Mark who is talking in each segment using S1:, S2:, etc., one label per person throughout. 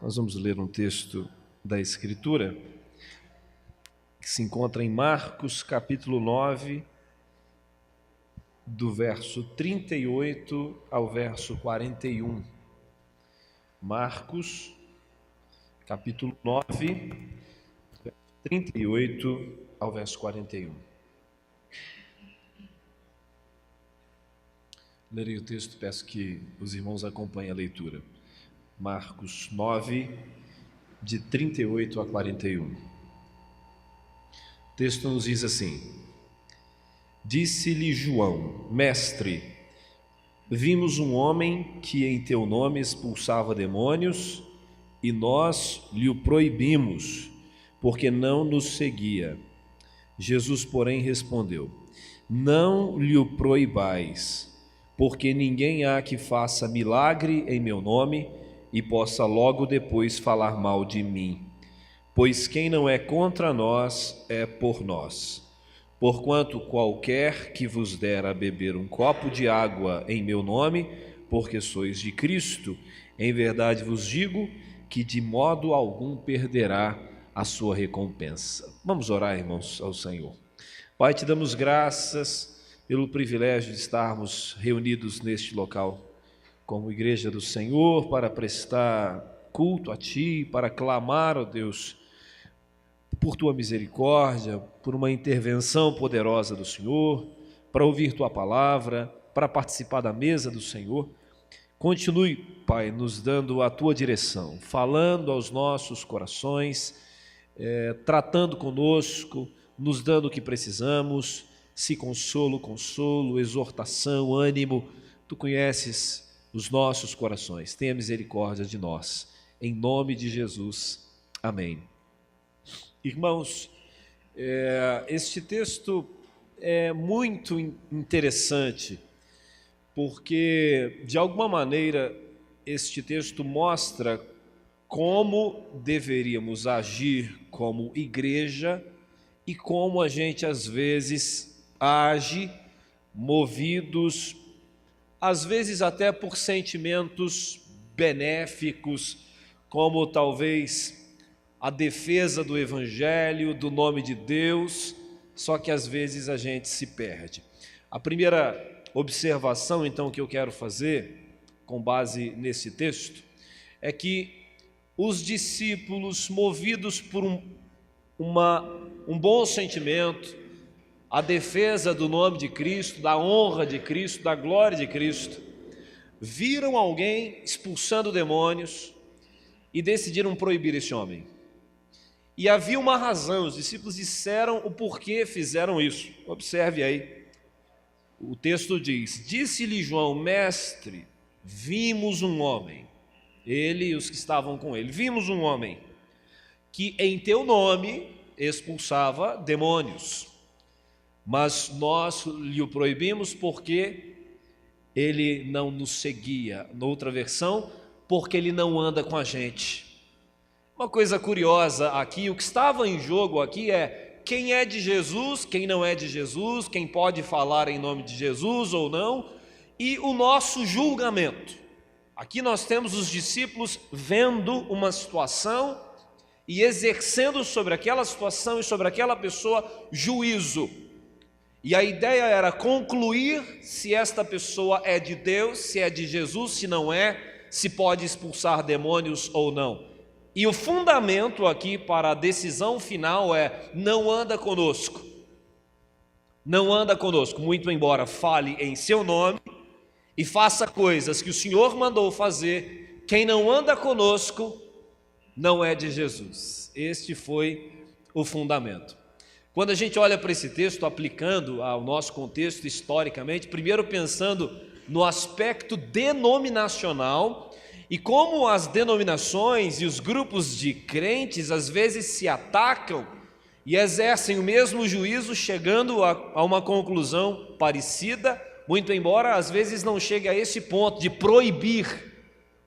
S1: Nós vamos ler um texto da Escritura que se encontra em Marcos, capítulo 9, do verso 38 ao verso 41. Marcos, capítulo 9, 38 ao verso 41. Lerei o texto, peço que os irmãos acompanhem a leitura. Marcos 9, de 38 a 41. O texto nos diz assim: Disse-lhe João: Mestre, vimos um homem que em teu nome expulsava demônios, e nós lhe o proibimos, porque não nos seguia. Jesus, porém, respondeu: Não lhe o proibais, porque ninguém há que faça milagre em meu nome e possa logo depois falar mal de mim. Pois quem não é contra nós é por nós. Porquanto qualquer que vos der a beber um copo de água em meu nome, porque sois de Cristo, em verdade vos digo que de modo algum perderá a sua recompensa. Vamos orar, irmãos, ao Senhor. Pai, te damos graças pelo privilégio de estarmos reunidos neste local, como igreja do Senhor, para prestar culto a Ti, para clamar, ó Deus, por Tua misericórdia, por uma intervenção poderosa do Senhor, para ouvir Tua palavra, para participar da mesa do Senhor. Continue, Pai, nos dando a Tua direção, falando aos nossos corações, tratando conosco, nos dando o que precisamos, se consolo, exortação, ânimo. Tu conheces os nossos corações, tenha misericórdia de nós, em nome de Jesus, amém. Irmãos, este texto é muito interessante, porque de alguma maneira este texto mostra como deveríamos agir como igreja e como a gente às vezes age movidos, às vezes até por sentimentos benéficos, como talvez a defesa do Evangelho, do nome de Deus, só que às vezes a gente se perde. A primeira observação, então, que eu quero fazer, com base nesse texto, é que os discípulos, movidos por um bom sentimento, a defesa do nome de Cristo, da honra de Cristo, da glória de Cristo, viram alguém expulsando demônios e decidiram proibir esse homem. E havia uma razão, os discípulos disseram o porquê fizeram isso. Observe aí, o texto diz: Disse-lhe João: Mestre, vimos um homem, ele e os que estavam com ele, vimos um homem que em teu nome expulsava demônios, mas nós lhe o proibimos porque ele não nos seguia. Noutra versão, porque ele não anda com a gente. Uma coisa curiosa aqui, o que estava em jogo aqui é quem é de Jesus, quem não é de Jesus, quem pode falar em nome de Jesus ou não, e o nosso julgamento. Aqui nós temos os discípulos vendo uma situação e exercendo sobre aquela situação e sobre aquela pessoa juízo. E a ideia era concluir se esta pessoa é de Deus, se é de Jesus, se não é, se pode expulsar demônios ou não. E o fundamento aqui para a decisão final é: não anda conosco. Não anda conosco, muito embora fale em seu nome e faça coisas que o Senhor mandou fazer, quem não anda conosco não é de Jesus. Este foi o fundamento. Quando a gente olha para esse texto, aplicando ao nosso contexto historicamente, primeiro pensando no aspecto denominacional e como as denominações e os grupos de crentes às vezes se atacam e exercem o mesmo juízo, chegando a uma conclusão parecida, muito embora às vezes não chegue a esse ponto de proibir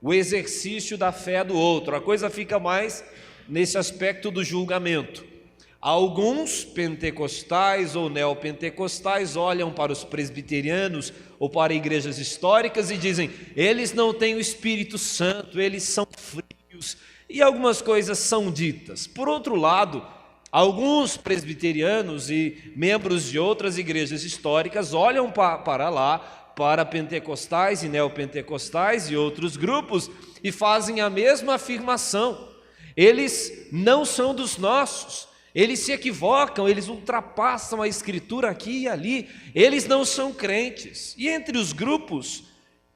S1: o exercício da fé do outro. A coisa fica mais nesse aspecto do julgamento. Alguns pentecostais ou neopentecostais olham para os presbiterianos ou para igrejas históricas e dizem: eles não têm o Espírito Santo, eles são frios, e algumas coisas são ditas. Por outro lado, alguns presbiterianos e membros de outras igrejas históricas olham para lá, para pentecostais e neopentecostais e outros grupos, e fazem a mesma afirmação. Eles não são dos nossos, eles se equivocam, eles ultrapassam a Escritura aqui e ali, eles não são crentes. E entre os grupos,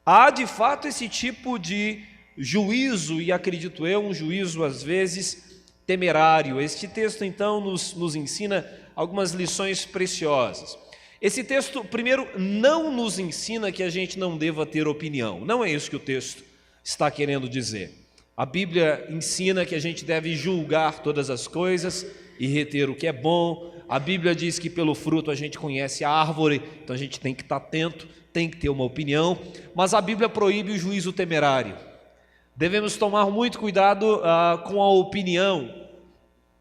S1: há de fato esse tipo de juízo, e acredito eu, um juízo às vezes temerário. Este texto então nos ensina algumas lições preciosas. Esse texto, primeiro, não nos ensina que a gente não deva ter opinião, não é isso que o texto está querendo dizer. A Bíblia ensina que a gente deve julgar todas as coisas e reter o que é bom. A Bíblia diz que pelo fruto a gente conhece a árvore, então a gente tem que estar atento, tem que ter uma opinião, mas a Bíblia proíbe o juízo temerário. Devemos tomar muito cuidado com a opinião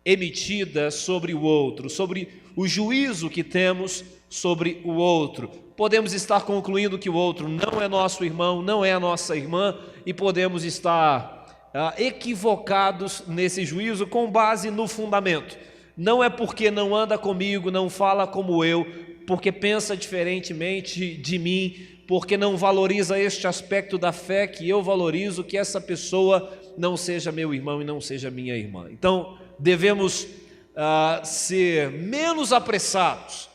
S1: emitida sobre o outro, sobre o juízo que temos sobre o outro. Podemos estar concluindo que o outro não é nosso irmão, não é a nossa irmã, e podemos estar equivocados nesse juízo com base no fundamento. Não é porque não anda comigo, não fala como eu, porque pensa diferentemente de mim, porque não valoriza este aspecto da fé que eu valorizo, que essa pessoa não seja meu irmão e não seja minha irmã. Então, devemos ser menos apressados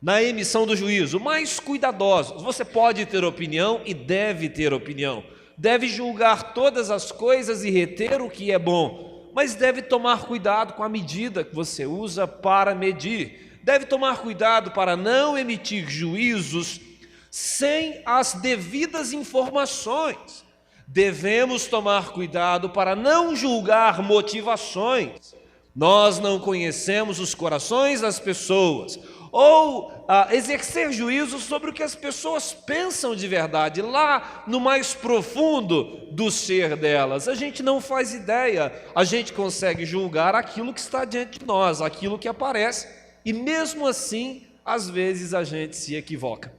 S1: na emissão do juízo, mais cuidadosos. Você pode ter opinião e deve ter opinião, deve julgar todas as coisas e reter o que é bom, mas deve tomar cuidado com a medida que você usa para medir, deve tomar cuidado para não emitir juízos sem as devidas informações. Devemos tomar cuidado para não julgar motivações. Nós não conhecemos os corações das pessoas, ou exercer juízo sobre o que as pessoas pensam de verdade, lá no mais profundo do ser delas. A gente não faz ideia, a gente consegue julgar aquilo que está diante de nós, aquilo que aparece, e mesmo assim, às vezes a gente se equivoca.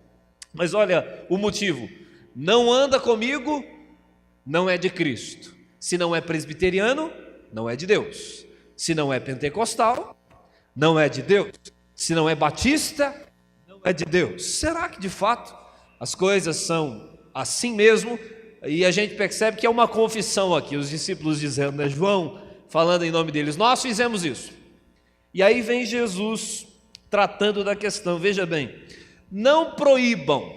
S1: Mas olha o motivo: não anda comigo, não é de Cristo. Se não é presbiteriano, não é de Deus. Se não é pentecostal, não é de Deus. Se não é batista, não é de Deus. Será que de fato as coisas são assim mesmo? E a gente percebe que é uma confissão aqui, os discípulos dizendo, né? João falando em nome deles, nós fizemos isso. E aí vem Jesus tratando da questão. Veja bem, não proíbam,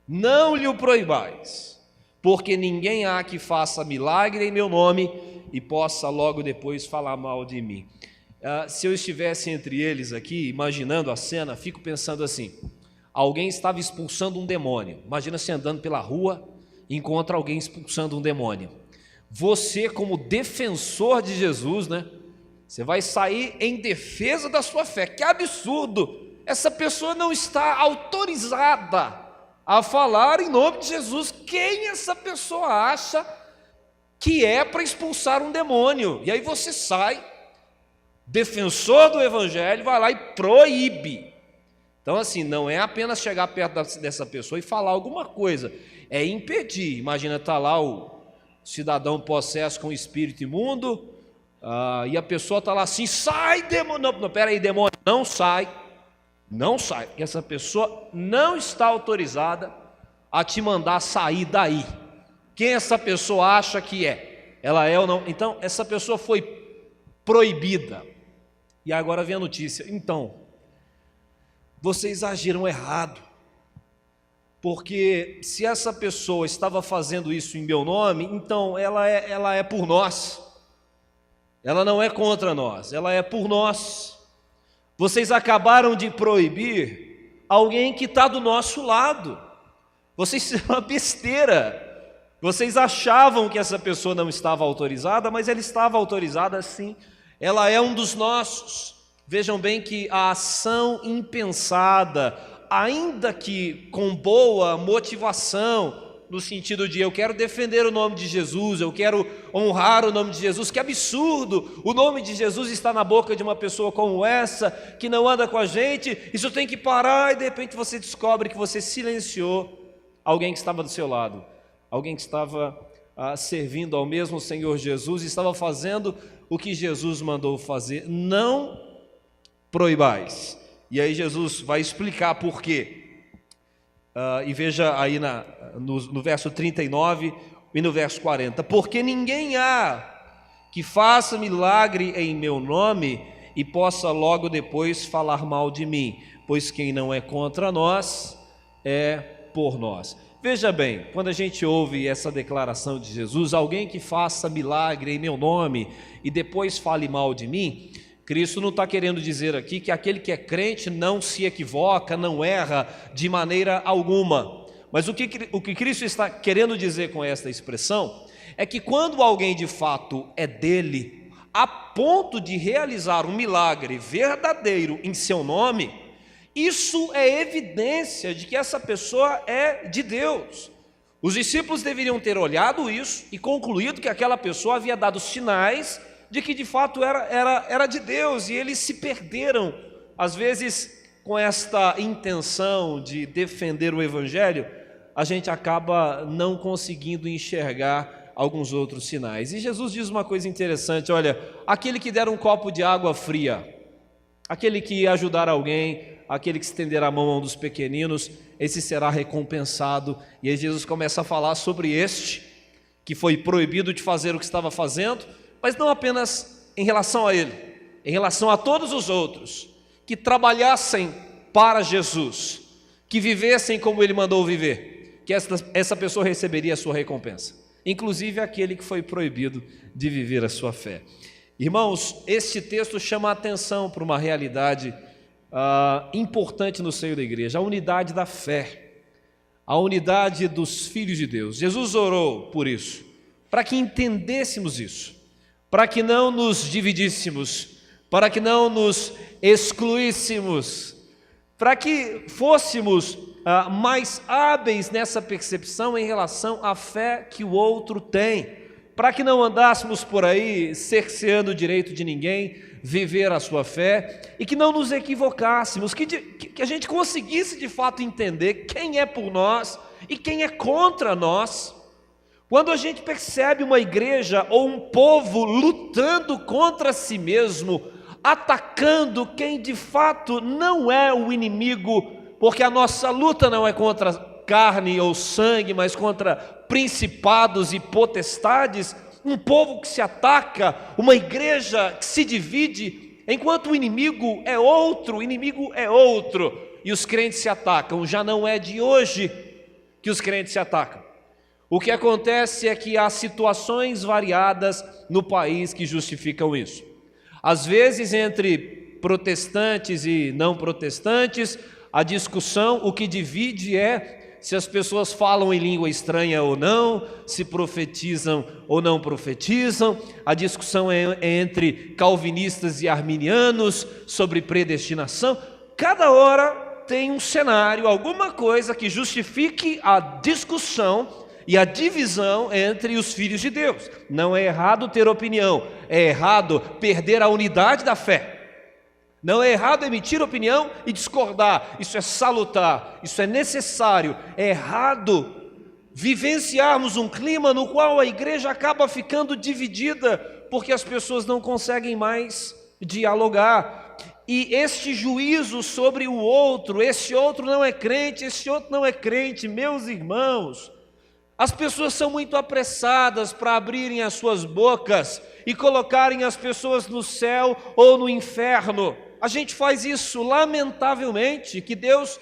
S1: não lhe o proibais, porque ninguém há que faça milagre em meu nome e possa logo depois falar mal de mim. Se eu estivesse entre eles aqui, imaginando a cena, fico pensando assim: alguém estava expulsando um demônio. Imagina você andando pela rua e encontra alguém expulsando um demônio. Você, como defensor de Jesus, né? Você vai sair em defesa da sua fé. Que absurdo! Essa pessoa não está autorizada a falar em nome de Jesus. Quem essa pessoa acha que é para expulsar um demônio? E aí você sai, defensor do evangelho, vai lá e proíbe. Então assim, não é apenas chegar perto dessa pessoa e falar alguma coisa, é impedir. Imagina, está lá o cidadão possesso com espírito imundo, e a pessoa está lá assim, sai demônio, não, peraí demônio, não sai, porque essa pessoa não está autorizada a te mandar sair daí. Quem essa pessoa acha que é? Ela é ou não? Então essa pessoa foi proibida. E agora vem a notícia: então, vocês agiram errado, porque se essa pessoa estava fazendo isso em meu nome, então ela é por nós, ela não é contra nós, ela é por nós. Vocês acabaram de proibir alguém que está do nosso lado. Vocês fizeram uma besteira. Vocês achavam que essa pessoa não estava autorizada, mas ela estava autorizada sim. Ela é um dos nossos. Vejam bem que a ação impensada, ainda que com boa motivação, no sentido de eu quero defender o nome de Jesus, eu quero honrar o nome de Jesus, que absurdo, o nome de Jesus está na boca de uma pessoa como essa, que não anda com a gente, isso tem que parar, e de repente você descobre que você silenciou alguém que estava do seu lado, alguém que estava servindo ao mesmo Senhor Jesus, estava fazendo o que Jesus mandou fazer: não proibais. E aí Jesus vai explicar por quê. E veja aí no verso 39 e no verso 40: porque ninguém há que faça milagre em meu nome e possa logo depois falar mal de mim, pois quem não é contra nós é por nós. Veja bem, quando a gente ouve essa declaração de Jesus, alguém que faça milagre em meu nome e depois fale mal de mim, Cristo não está querendo dizer aqui que aquele que é crente não se equivoca, não erra de maneira alguma. Mas o que Cristo está querendo dizer com esta expressão é que quando alguém de fato é dele, a ponto de realizar um milagre verdadeiro em seu nome, isso é evidência de que essa pessoa é de Deus. Os discípulos deveriam ter olhado isso e concluído que aquela pessoa havia dado sinais de que de fato era de Deus, e eles se perderam, às vezes com esta intenção de defender o Evangelho, a gente acaba não conseguindo enxergar alguns outros sinais. E Jesus diz uma coisa interessante: olha, aquele que der um copo de água fria, aquele que ajudar alguém, aquele que estender a mão a um dos pequeninos, esse será recompensado. E aí Jesus começa a falar sobre este, que foi proibido de fazer o que estava fazendo, mas não apenas em relação a ele, em relação a todos os outros, que trabalhassem para Jesus, que vivessem como ele mandou viver, que essa pessoa receberia a sua recompensa, inclusive aquele que foi proibido de viver a sua fé. Irmãos, este texto chama a atenção para uma realidade importante no seio da igreja: a unidade da fé, a unidade dos filhos de Deus. Jesus orou por isso, para que entendêssemos isso, para que não nos dividíssemos, para que não nos excluíssemos, para que fôssemos mais hábeis nessa percepção em relação à fé que o outro tem, para que não andássemos por aí cerceando o direito de ninguém viver a sua fé, e que não nos equivocássemos, que a gente conseguisse de fato entender quem é por nós e quem é contra nós. Quando a gente percebe uma igreja ou um povo lutando contra si mesmo, atacando quem de fato não é o inimigo, porque a nossa luta não é contra carne ou sangue, mas contra principados e potestades, um povo que se ataca, uma igreja que se divide, enquanto o inimigo é outro, e os crentes se atacam. Já não é de hoje que os crentes se atacam. O que acontece é que há situações variadas no país que justificam isso. Às vezes, entre protestantes e não protestantes, a discussão, o que divide é se as pessoas falam em língua estranha ou não, se profetizam ou não profetizam. A discussão é entre calvinistas e arminianos sobre predestinação. Cada hora tem um cenário, alguma coisa que justifique a discussão e a divisão entre os filhos de Deus. Não é errado ter opinião, é errado perder a unidade da fé. Não é errado emitir opinião e discordar, isso é salutar, isso é necessário. É errado vivenciarmos um clima no qual a igreja acaba ficando dividida, porque as pessoas não conseguem mais dialogar. E este juízo sobre o outro, esse outro não é crente, esse outro não é crente, meus irmãos, as pessoas são muito apressadas para abrirem as suas bocas e colocarem as pessoas no céu ou no inferno. A gente faz isso lamentavelmente, que Deus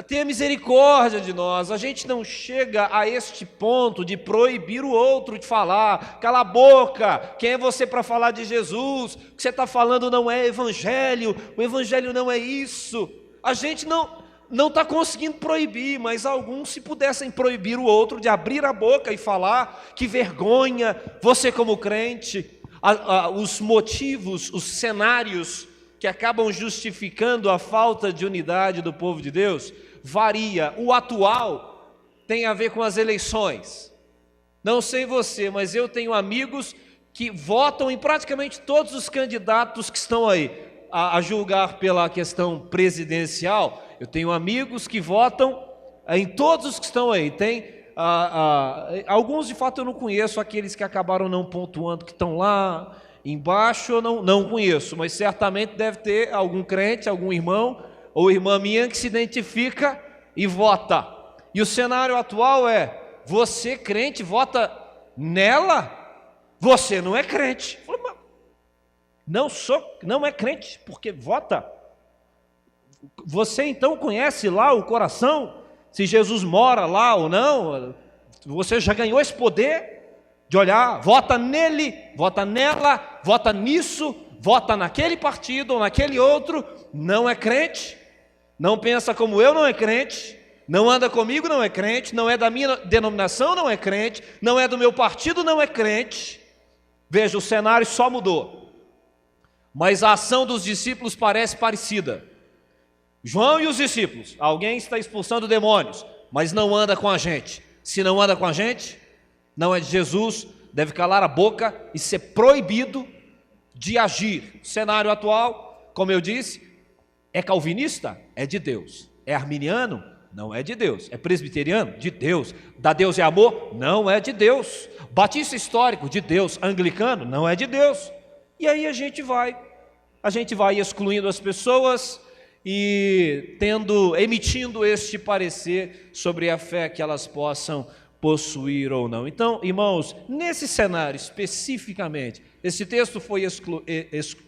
S1: tenha misericórdia de nós. A gente não chega a este ponto de proibir o outro de falar. Cala a boca, quem é você para falar de Jesus? O que você está falando não é evangelho, o evangelho não é isso. A gente não está conseguindo proibir, mas alguns, se pudessem proibir o outro de abrir a boca e falar, que vergonha, você como crente. Os motivos, os cenários que acabam justificando a falta de unidade do povo de Deus, varia. O atual tem a ver com as eleições. Não sei você, mas eu tenho amigos que votam em praticamente todos os candidatos que estão aí, a julgar pela questão presidencial. Eu tenho amigos que votam em todos os que estão aí. Tem alguns de fato eu não conheço, aqueles que acabaram não pontuando, que estão lá embaixo, eu não conheço, mas certamente deve ter algum crente, algum irmão ou irmã minha que se identifica e vota. E o cenário atual é: você crente vota nela? Você não é crente. Não é crente porque vota. Você então conhece lá o coração, se Jesus mora lá ou não? Você já ganhou esse poder de olhar, vota nele, vota nela, vota nisso, vota naquele partido ou naquele outro. Não é crente, não pensa como eu, não é crente, não anda comigo, não é crente, não é da minha denominação, não é crente, não é do meu partido, não é crente. Veja, o cenário só mudou, mas a ação dos discípulos parece parecida. João e os discípulos: alguém está expulsando demônios, mas não anda com a gente. Se não anda com a gente, não é de Jesus, deve calar a boca e ser proibido de agir. O cenário atual, como eu disse, é calvinista? É de Deus. É arminiano? Não é de Deus. É presbiteriano? De Deus. Da Deus é amor? Não é de Deus. Batista histórico? De Deus. Anglicano? Não é de Deus. E aí a gente vai excluindo as pessoas e emitindo este parecer sobre a fé que elas possam possuir ou não. Então, irmãos, nesse cenário especificamente, esse texto foi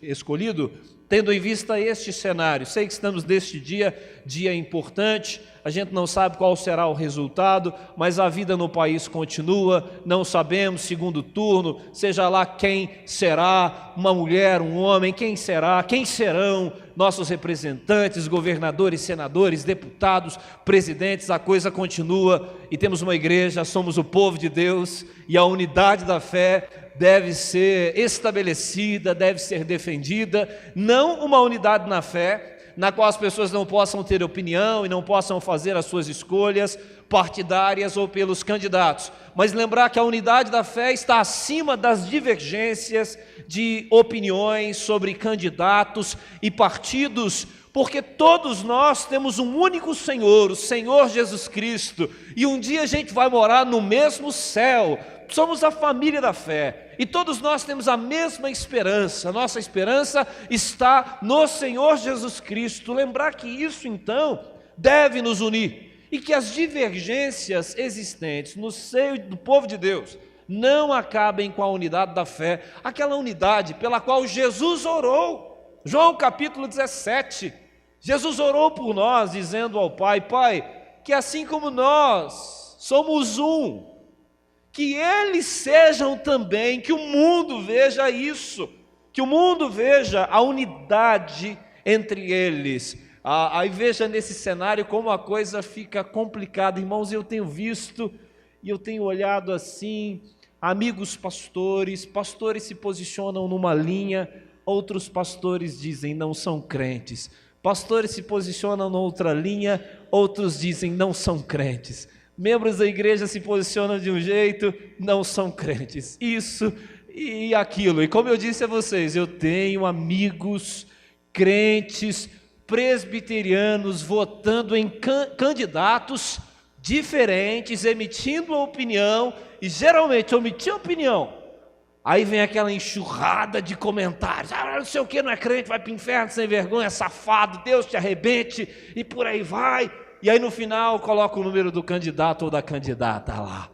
S1: escolhido tendo em vista este cenário. Sei que estamos neste dia importante, a gente não sabe qual será o resultado, mas a vida no país continua, não sabemos, segundo turno, seja lá quem será, uma mulher, um homem, quem serão nossos representantes, governadores, senadores, deputados, presidentes, a coisa continua e temos uma igreja, somos o povo de Deus e a unidade da fé deve ser estabelecida, deve ser defendida, não uma unidade na fé na qual as pessoas não possam ter opinião e não possam fazer as suas escolhas partidárias ou pelos candidatos, mas lembrar que a unidade da fé está acima das divergências de opiniões sobre candidatos e partidos, porque todos nós temos um único Senhor, o Senhor Jesus Cristo, e um dia a gente vai morar no mesmo céu. Somos a família da fé e todos nós temos a mesma esperança. Nossa esperança está no Senhor Jesus Cristo. Lembrar que isso então deve nos unir e que as divergências existentes no seio do povo de Deus não acabem com a unidade da fé, aquela unidade pela qual Jesus orou. João capítulo 17, Jesus orou por nós dizendo ao Pai: Pai, que assim como nós somos um, que eles sejam também, que o mundo veja isso, que o mundo veja a unidade entre eles. Aí veja nesse cenário como a coisa fica complicada, irmãos. Eu tenho visto e eu tenho olhado assim, amigos pastores se posicionam numa linha, outros pastores dizem não são crentes, pastores se posicionam noutra linha, outros dizem não são crentes. Membros da igreja se posicionam de um jeito, não são crentes, isso e aquilo. E como eu disse a vocês, eu tenho amigos crentes, presbiterianos, votando em candidatos diferentes, emitindo opinião, e geralmente omitir opinião, aí vem aquela enxurrada de comentários: não sei o que, não é crente, vai para o inferno sem vergonha, safado, Deus te arrebente, e por aí vai. E aí no final coloca o número do candidato ou da candidata lá.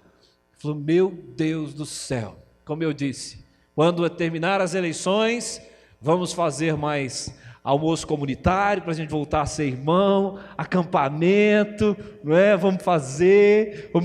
S1: Falou: meu Deus do céu, como eu disse, quando terminar as eleições, vamos fazer mais almoço comunitário para a gente voltar a ser irmão, acampamento, não é? Vamos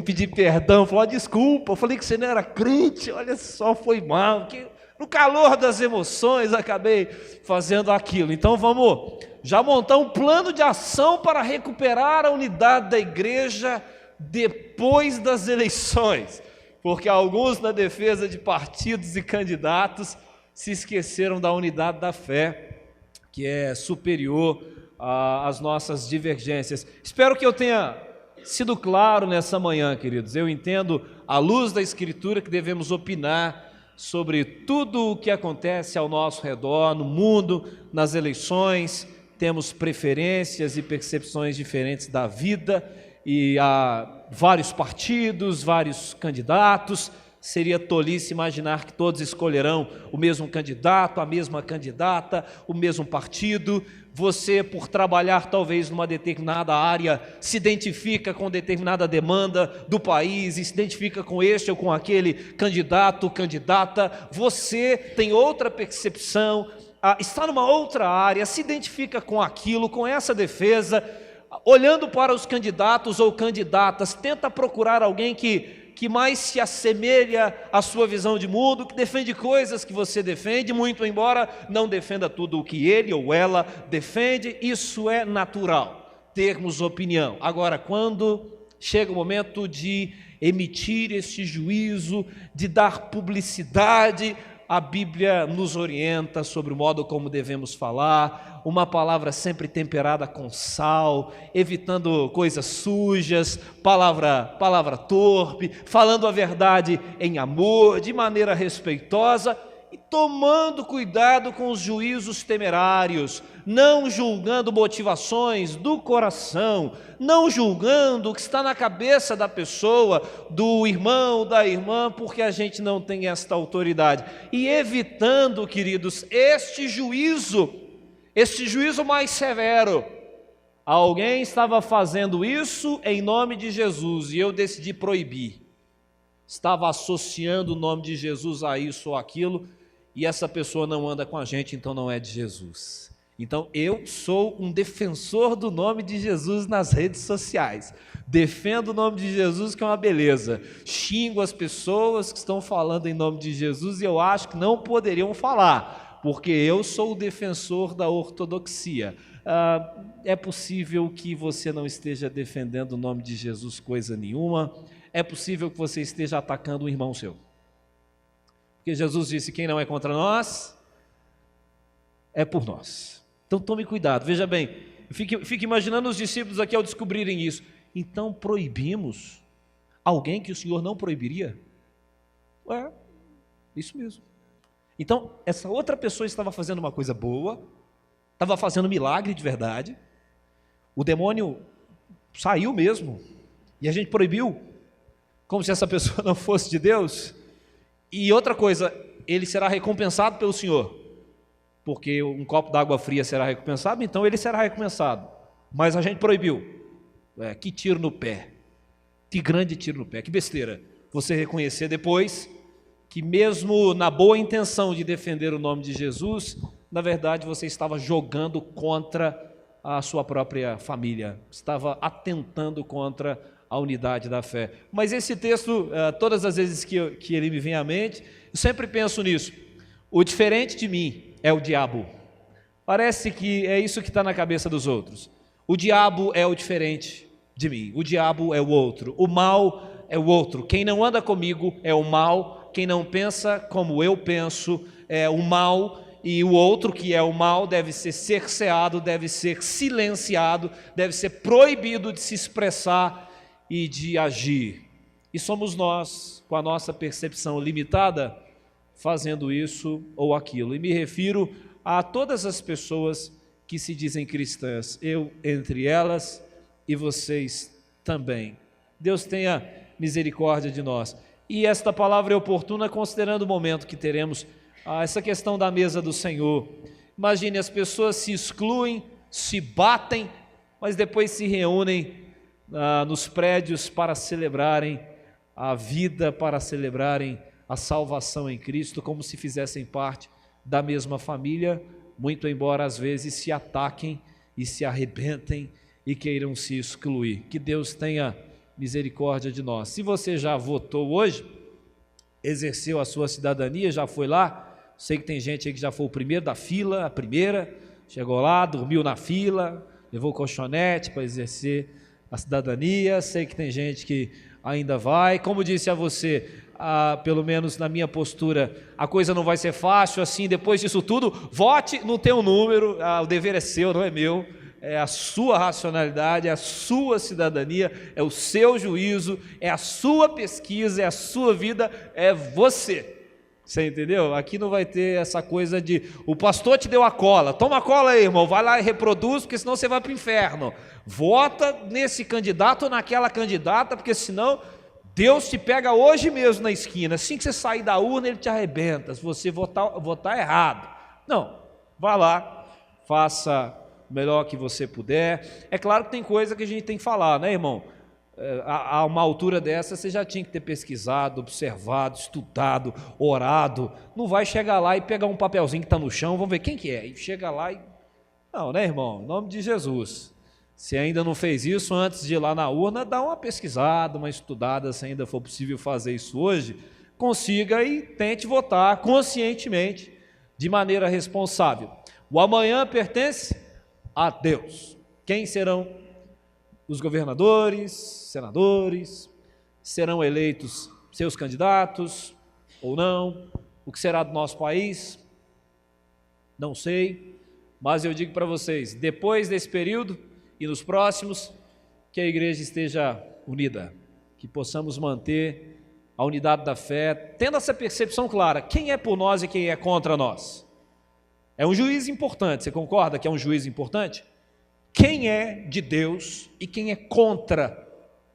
S1: pedir perdão. Falou: desculpa, eu falei que você não era crente, olha só, foi mal, que no calor das emoções acabei fazendo aquilo. Então vamos já montar um plano de ação para recuperar a unidade da igreja depois das eleições, porque alguns, na defesa de partidos e candidatos, se esqueceram da unidade da fé, que é superior às nossas divergências. Espero que eu tenha sido claro nessa manhã, queridos. Eu entendo, à luz da Escritura, que devemos opinar sobre tudo o que acontece ao nosso redor, no mundo, nas eleições. Temos preferências e percepções diferentes da vida, e há vários partidos, vários candidatos. Seria tolice imaginar que todos escolherão o mesmo candidato, a mesma candidata, o mesmo partido. Você, por trabalhar talvez numa determinada área, se identifica com determinada demanda do país, e se identifica com este ou com aquele candidato, candidata. Você tem outra percepção, está numa outra área, se identifica com aquilo, com essa defesa. Olhando para os candidatos ou candidatas, tenta procurar alguém que mais se assemelha à sua visão de mundo, que defende coisas que você defende, muito embora não defenda tudo o que ele ou ela defende. Isso é natural, termos opinião. Agora, quando chega o momento de emitir esse juízo, de dar publicidade, a Bíblia nos orienta sobre o modo como devemos falar, uma palavra sempre temperada com sal, evitando coisas sujas, palavra torpe, falando a verdade em amor, de maneira respeitosa, e tomando cuidado com os juízos temerários, não julgando motivações do coração, não julgando o que está na cabeça da pessoa, do irmão, da irmã, porque a gente não tem esta autoridade, e evitando, queridos, este juízo mais severo. Alguém estava fazendo isso em nome de Jesus e eu decidi proibir. Estava associando o nome de Jesus a isso ou aquilo, e essa pessoa não anda com a gente, então não é de Jesus. Então eu sou um defensor do nome de Jesus nas redes sociais. Defendo o nome de Jesus, que é uma beleza. Xingo as pessoas que estão falando em nome de Jesus e eu acho que não poderiam falar, porque eu sou o defensor da ortodoxia. É possível que você não esteja defendendo o nome de Jesus coisa nenhuma. É possível que você esteja atacando um irmão seu. Porque Jesus disse: quem não é contra nós, é por nós. Então tome cuidado, veja bem, fique imaginando os discípulos aqui ao descobrirem isso. Então proibimos alguém que o Senhor não proibiria? Isso mesmo. Então essa outra pessoa estava fazendo uma coisa boa, estava fazendo milagre de verdade, o demônio saiu mesmo, e a gente proibiu, como se essa pessoa não fosse de Deus. E outra coisa, ele será recompensado pelo Senhor, porque um copo d'água fria será recompensado, então ele será recompensado, mas a gente proibiu. Que tiro no pé, que grande tiro no pé, que besteira, você reconhecer depois que mesmo na boa intenção de defender o nome de Jesus, na verdade você estava jogando contra a sua própria família, estava atentando contra a unidade da fé. Mas esse texto, todas as vezes que ele me vem à mente, eu sempre penso nisso. O diferente de mim é o diabo. Parece que é isso que está na cabeça dos outros. O diabo é o diferente de mim, o diabo é o outro, o mal é o outro. Quem não anda comigo é o mal, quem não pensa como eu penso é o mal, e o outro que é o mal deve ser cerceado, deve ser silenciado, deve ser proibido de se expressar e de agir. E somos nós, com a nossa percepção limitada, fazendo isso ou aquilo. E me refiro a todas as pessoas que se dizem cristãs, eu entre elas e vocês também. Deus tenha misericórdia de nós. E esta palavra é oportuna considerando o momento que teremos essa questão da mesa do Senhor. Imagine, as pessoas se excluem, se batem, mas depois se reúnem nos prédios para celebrarem a vida, para celebrarem a salvação em Cristo, como se fizessem parte da mesma família, muito embora às vezes se ataquem e se arrebentem e queiram se excluir. Que Deus tenha misericórdia de nós. Se você já votou hoje, exerceu a sua cidadania, já foi lá, sei que tem gente aí que já foi o primeiro da fila, a primeira, chegou lá, dormiu na fila, levou o colchonete para exercer a cidadania. Sei que tem gente que ainda vai. Como disse a você, pelo menos na minha postura, a coisa não vai ser fácil assim. Depois disso tudo, vote, não tem um número, o dever é seu, não é meu, é a sua racionalidade, é a sua cidadania, é o seu juízo, é a sua pesquisa, é a sua vida, é você. Você entendeu? Aqui não vai ter essa coisa de o pastor te deu a cola, toma a cola aí, irmão, vai lá e reproduz, porque senão você vai para o inferno. Vota nesse candidato ou naquela candidata, porque senão Deus te pega hoje mesmo na esquina. Assim que você sair da urna, ele te arrebenta, se você votar errado. Não, vá lá, faça o melhor que você puder. É claro que tem coisa que a gente tem que falar, né, irmão? A uma altura dessa você já tinha que ter pesquisado, observado, estudado, orado. Não vai chegar lá e pegar um papelzinho que está no chão, vamos ver quem que é, e chega lá e... Não, né, irmão? Em nome de Jesus. Se ainda não fez isso, antes de ir lá na urna, dá uma pesquisada, uma estudada, se ainda for possível fazer isso hoje, consiga e tente votar conscientemente, de maneira responsável. O amanhã pertence a Deus. Quem serão os governadores, senadores, serão eleitos seus candidatos ou não? O que será do nosso país? Não sei, mas eu digo para vocês, depois desse período e nos próximos, que a igreja esteja unida, que possamos manter a unidade da fé, tendo essa percepção clara, quem é por nós e quem é contra nós. É um juiz importante, você concorda que é um juiz importante? Quem é de Deus e quem é contra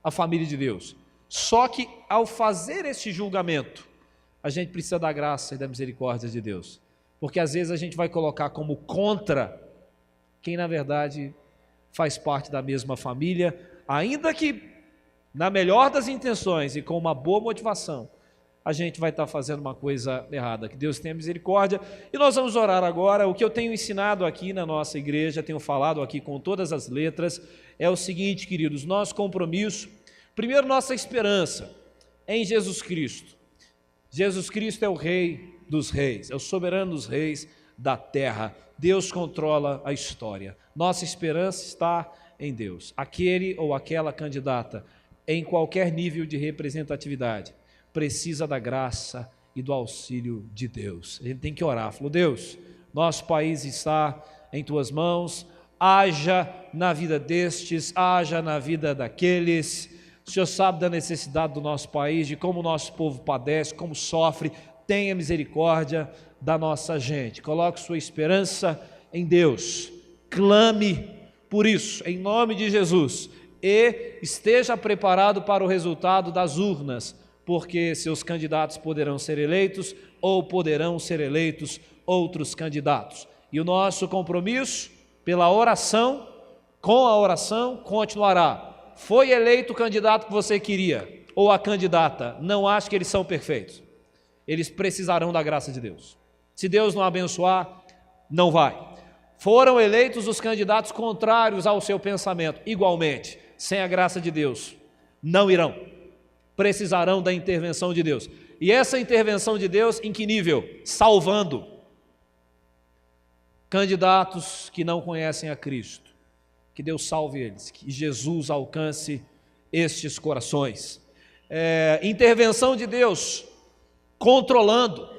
S1: a família de Deus. Só que ao fazer esse julgamento, a gente precisa da graça e da misericórdia de Deus, porque às vezes a gente vai colocar como contra quem na verdade faz parte da mesma família, ainda que na melhor das intenções e com uma boa motivação, a gente vai estar fazendo uma coisa errada. Que Deus tenha misericórdia. E nós vamos orar agora. O que eu tenho ensinado aqui na nossa igreja, tenho falado aqui com todas as letras, é o seguinte, queridos, nosso compromisso, primeiro nossa esperança em Jesus Cristo. Jesus Cristo é o Rei dos Reis, é o soberano dos reis da terra. Deus controla a história. Nossa esperança está em Deus. Aquele ou aquela candidata, em qualquer nível de representatividade, precisa da graça e do auxílio de Deus. A gente tem que orar, falou, Deus, nosso país está em tuas mãos, haja na vida destes, haja na vida daqueles. O Senhor sabe da necessidade do nosso país, de como o nosso povo padece, como sofre. Tenha misericórdia da nossa gente. Coloque sua esperança em Deus, clame por isso, em nome de Jesus, e esteja preparado para o resultado das urnas, porque seus candidatos poderão ser eleitos ou poderão ser eleitos outros candidatos. E o nosso compromisso pela oração, com a oração, continuará. Foi eleito o candidato que você queria, ou a candidata, não acho que eles são perfeitos. Eles precisarão da graça de Deus. Se Deus não abençoar, não vai. Foram eleitos os candidatos contrários ao seu pensamento, igualmente, sem a graça de Deus, não irão. Precisarão da intervenção de Deus. E essa intervenção de Deus, em que nível? Salvando candidatos que não conhecem a Cristo. Que Deus salve eles, que Jesus alcance estes corações. Intervenção de Deus, controlando,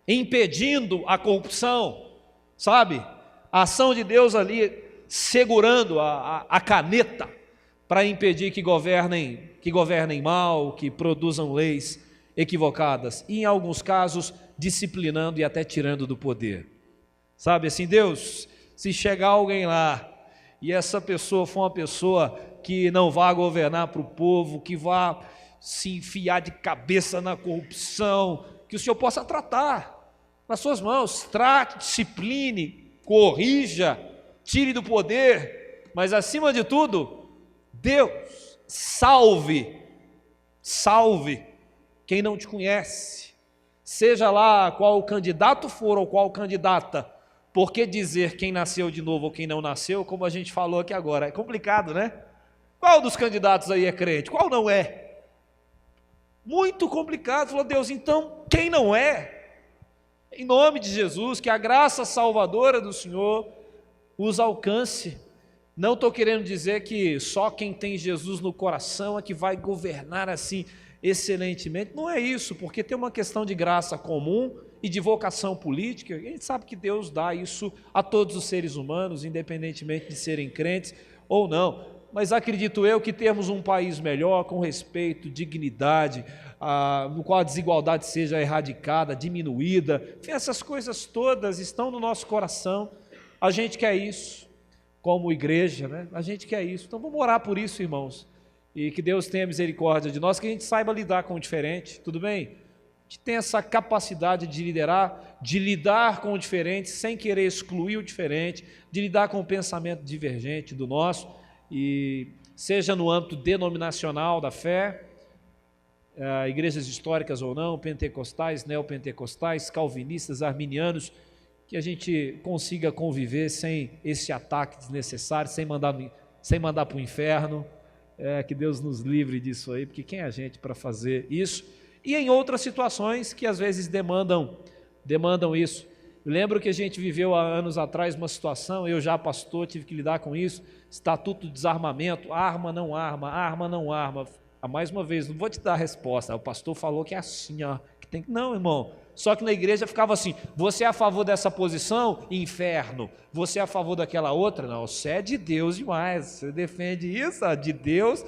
S1: impedindo a corrupção, sabe? A ação de Deus ali, segurando a caneta, para impedir que governem mal, que produzam leis equivocadas, e em alguns casos disciplinando e até tirando do poder. Sabe assim, Deus, se chegar alguém lá e essa pessoa for uma pessoa que não vá governar para o povo, que vá se enfiar de cabeça na corrupção, que o Senhor possa tratar nas suas mãos, trate, discipline, corrija, tire do poder, mas acima de tudo, Deus, salve quem não te conhece, seja lá qual candidato for ou qual candidata, porque dizer quem nasceu de novo ou quem não nasceu, como a gente falou aqui agora, é complicado, né? Qual dos candidatos aí é crente, qual não é? Muito complicado, falou Deus, então quem não é? Em nome de Jesus, que a graça salvadora do Senhor os alcance. Não estou querendo dizer que só quem tem Jesus no coração é que vai governar assim excelentemente, não é isso, porque tem uma questão de graça comum e de vocação política, e a gente sabe que Deus dá isso a todos os seres humanos, independentemente de serem crentes ou não, mas acredito eu que termos um país melhor, com respeito, dignidade, no qual a desigualdade seja erradicada, diminuída. Enfim, essas coisas todas estão no nosso coração. A gente quer isso, como igreja, né? A gente quer isso. Então vamos orar por isso, irmãos. E que Deus tenha misericórdia de nós, que a gente saiba lidar com o diferente, tudo bem? Que tenha essa capacidade de liderar, de lidar com o diferente, sem querer excluir o diferente, de lidar com o pensamento divergente do nosso, e seja no âmbito denominacional da fé, igrejas históricas ou não, pentecostais, neopentecostais, calvinistas, arminianos, que a gente consiga conviver sem esse ataque desnecessário, sem mandar para o inferno. Que Deus nos livre disso aí, porque quem é a gente para fazer isso? E em outras situações que às vezes demandam isso. Eu lembro que a gente viveu há anos atrás uma situação, eu já pastor, tive que lidar com isso, estatuto de desarmamento, arma, não arma, arma, não arma. Mais uma vez, não vou te dar a resposta, o pastor falou que é assim, ó, que tem que... Não, irmão, só que na igreja ficava assim, você é a favor dessa posição? Inferno. Você é a favor daquela outra? Não, você é de Deus demais, você defende isso, ó, de Deus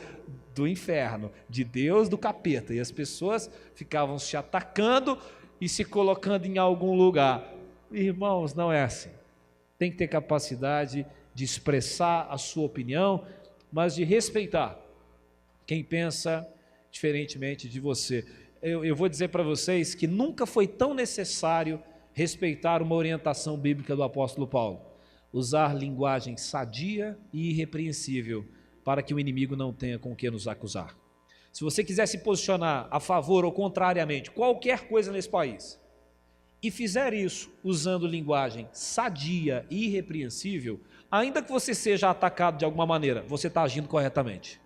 S1: do inferno, de Deus do capeta, e as pessoas ficavam se atacando e se colocando em algum lugar. Irmãos, não é assim. Tem que ter capacidade de expressar a sua opinião, mas de respeitar quem pensa diferentemente de você. Eu vou dizer para vocês que nunca foi tão necessário respeitar uma orientação bíblica do apóstolo Paulo, usar linguagem sadia e irrepreensível, para que o inimigo não tenha com o que nos acusar. Se você quiser se posicionar a favor ou contrariamente qualquer coisa nesse país, e fizer isso usando linguagem sadia e irrepreensível, ainda que você seja atacado de alguma maneira, você está agindo corretamente,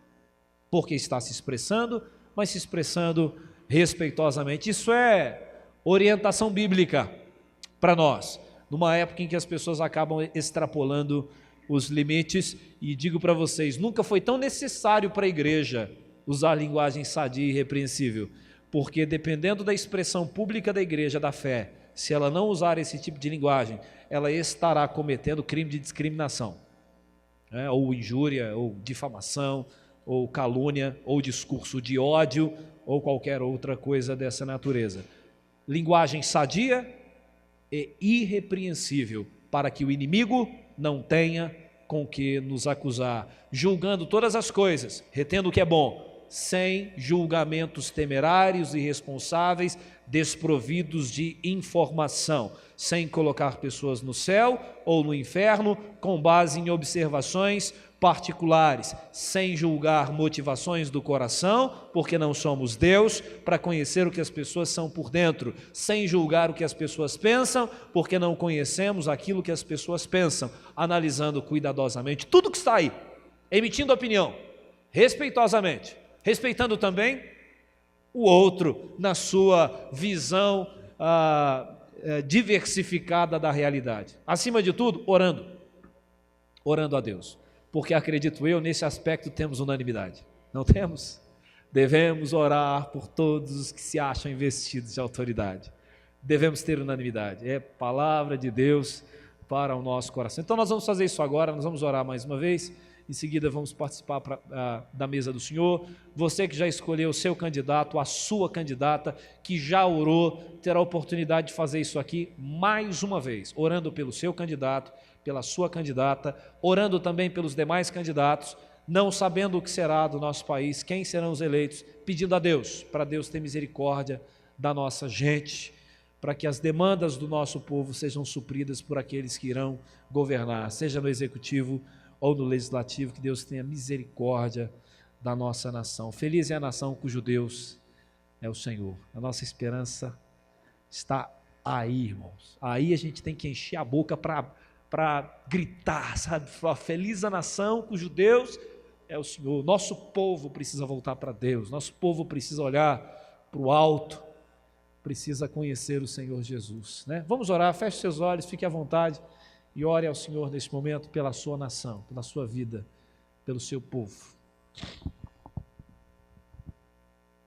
S1: porque está se expressando, mas se expressando respeitosamente. Isso é orientação bíblica para nós, numa época em que as pessoas acabam extrapolando os limites. E digo para vocês, nunca foi tão necessário para a igreja usar linguagem sadia e irrepreensível, porque dependendo da expressão pública da igreja da fé, se ela não usar esse tipo de linguagem, ela estará cometendo crime de discriminação, ou injúria, ou difamação, ou calúnia, ou discurso de ódio, ou qualquer outra coisa dessa natureza. Linguagem sadia e irrepreensível, para que o inimigo não tenha com que nos acusar, julgando todas as coisas, retendo o que é bom, sem julgamentos temerários e irresponsáveis, desprovidos de informação, sem colocar pessoas no céu ou no inferno com base em observações particulares, sem julgar motivações do coração, porque não somos Deus para conhecer o que as pessoas são por dentro, sem julgar o que as pessoas pensam, porque não conhecemos aquilo que as pessoas pensam, analisando cuidadosamente tudo que está aí, emitindo opinião, respeitosamente, respeitando também o outro na sua visão diversificada da realidade. Acima de tudo, orando a Deus, porque acredito eu, nesse aspecto temos unanimidade, não temos? Devemos orar por todos os que se acham investidos de autoridade, devemos ter unanimidade, é palavra de Deus para o nosso coração. Então nós vamos fazer isso agora, nós vamos orar mais uma vez, em seguida vamos participar da mesa do Senhor. Você que já escolheu o seu candidato, a sua candidata, que já orou, terá a oportunidade de fazer isso aqui mais uma vez, orando pelo seu candidato, pela sua candidata, orando também pelos demais candidatos, não sabendo o que será do nosso país, quem serão os eleitos, pedindo a Deus, para Deus ter misericórdia da nossa gente, para que as demandas do nosso povo sejam supridas por aqueles que irão governar, seja no executivo ou no legislativo. Que Deus tenha misericórdia da nossa nação. Feliz é a nação cujo Deus é o Senhor. A nossa esperança está aí, irmãos. Aí a gente tem que encher a boca para gritar, sabe? Feliz a nação cujo Deus é o Senhor. Nosso povo precisa voltar para Deus, nosso povo precisa olhar para o alto, precisa conhecer o Senhor Jesus, né? Vamos orar, feche seus olhos, fique à vontade e ore ao Senhor neste momento pela sua nação, pela sua vida, pelo seu povo.